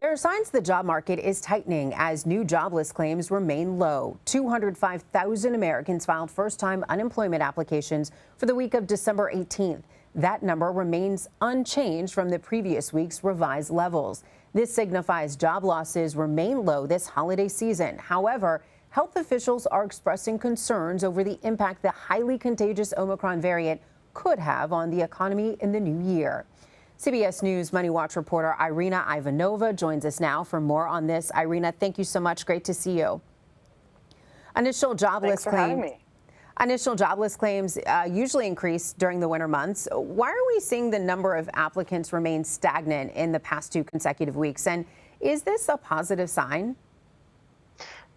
There are signs the job market is tightening as new jobless claims remain low. 205,000 Americans filed first-time unemployment applications for the week of December 18th. That number remains unchanged from the previous week's revised levels. This signifies job losses remain low this holiday season. However, health officials are expressing concerns over the impact the highly contagious Omicron variant could have on the economy in the new year. CBS News MoneyWatch reporter Irina Ivanova joins us now for more on this. Irina, thank you so much. Great to see you. Initial jobless claims usually increase during the winter months. Why are we seeing the number of applicants remain stagnant in the past 2 consecutive weeks? And is this a positive sign?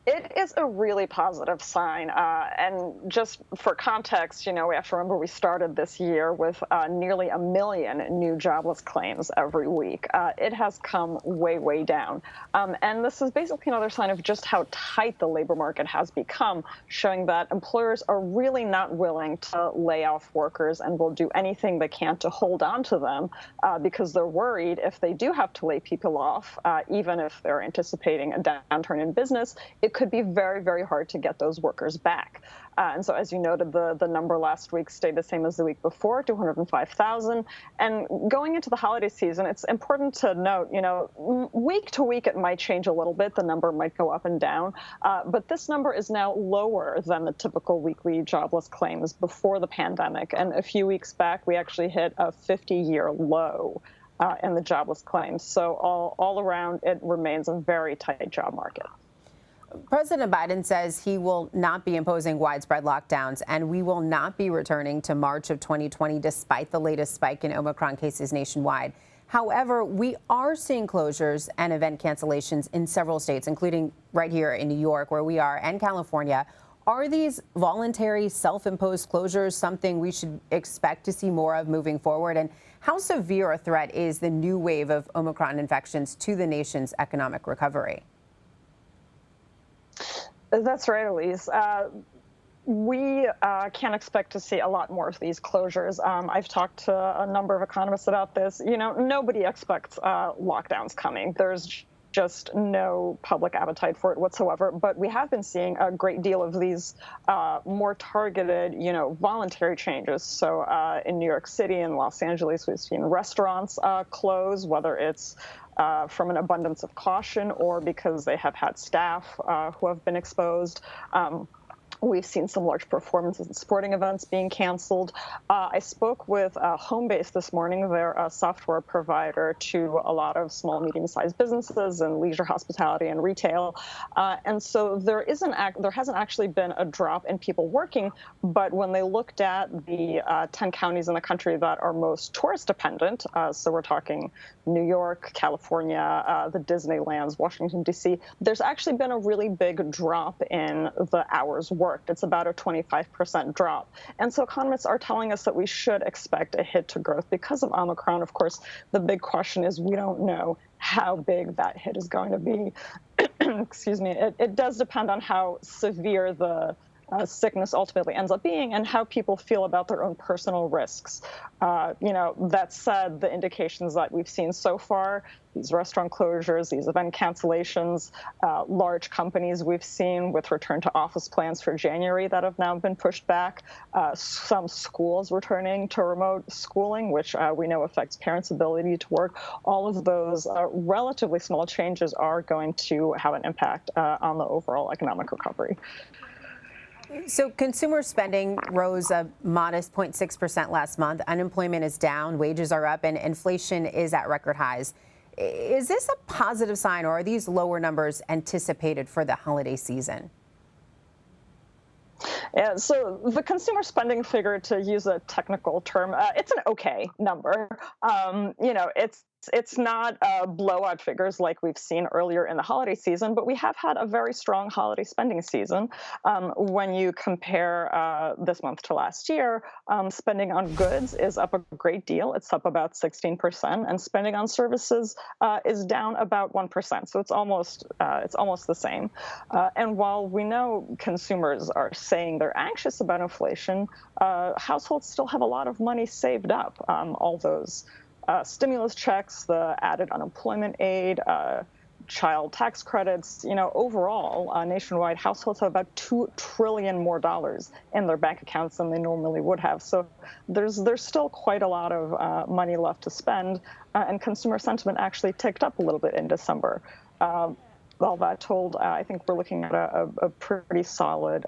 It is a really positive sign. And just for context, we have to remember we started this year with nearly 1 million new jobless claims every week. It has come way, way down. And this is basically another sign of just how tight the labor market has become, showing that employers are really not willing to lay off workers and will do anything they can to hold on to them because they're worried if they do have to lay people off, even if they're anticipating a downturn in business, it could be very, very hard to get those workers back. And so, as you noted, the number last week stayed the same as the week before, 205,000. And going into the holiday season, it's important to note, week to week, it might change a little bit. The number might go up and down. But this number is now lower than the typical weekly jobless claims before the pandemic. And a few weeks back, we actually hit a 50-year low in the jobless claims. So all around, it remains a very tight job market. President Biden says he will not be imposing widespread lockdowns, and we will not be returning to March of 2020 despite the latest spike in Omicron cases nationwide. However, we are seeing closures and event cancellations in several states, including right here in New York, where we are, and California. Are these voluntary self-imposed closures something we should expect to see more of moving forward? And how severe a threat is the new wave of Omicron infections to the nation's economic recovery? That's right, Elise. We can expect to see a lot more of these closures. I've talked to a number of economists about this. Nobody expects lockdowns coming. There's just no public appetite for it whatsoever. But we have been seeing a great deal of these more targeted, voluntary changes. So in New York City and Los Angeles, we've seen restaurants close, whether it's from an abundance of caution or because they have had staff who have been exposed. We've seen some large performances and sporting events being canceled. I spoke with Homebase this morning. They're a software provider to a lot of small, medium-sized businesses and leisure, hospitality, and retail. And so there hasn't actually been a drop in people working. But when they looked at the 10 counties in the country that are most tourist dependent, so we're talking New York, California, the Disneylands, Washington, D.C., there's actually been a really big drop in the hours worked. It's about a 25% drop. And so economists are telling us that we should expect a hit to growth because of Omicron. Of course, the big question is we don't know how big that hit is going to be. Excuse me. It does depend on how severe the sickness ultimately ends up being and how people feel about their own personal risks. That said, the indications that we've seen so far, these restaurant closures, these event cancellations, large companies we've seen with return to office plans for January that have now been pushed back, some schools returning to remote schooling, which we know affects parents' ability to work. All of those relatively small changes are going to have an impact on the overall economic recovery. So consumer spending rose a modest 0.6% last month. Unemployment is down, wages are up, and inflation is at record highs. Is this a positive sign, or are these lower numbers anticipated for the holiday season? Yeah, so the consumer spending figure, to use a technical term, it's an okay number. It's not blowout figures like we've seen earlier in the holiday season, but we have had a very strong holiday spending season. When you compare this month to last year, spending on goods is up a great deal. It's up about 16%, and spending on services is down about 1%. So it's almost the same. And while we know consumers are saying they're anxious about inflation, households still have a lot of money saved up. All those stimulus checks, the added unemployment aid, child tax credits. Overall, nationwide, households have about $2 trillion more dollars in their bank accounts than they normally would have. So there's still quite a lot of money left to spend, and consumer sentiment actually ticked up a little bit in December. All that told, I think we're looking at a pretty solid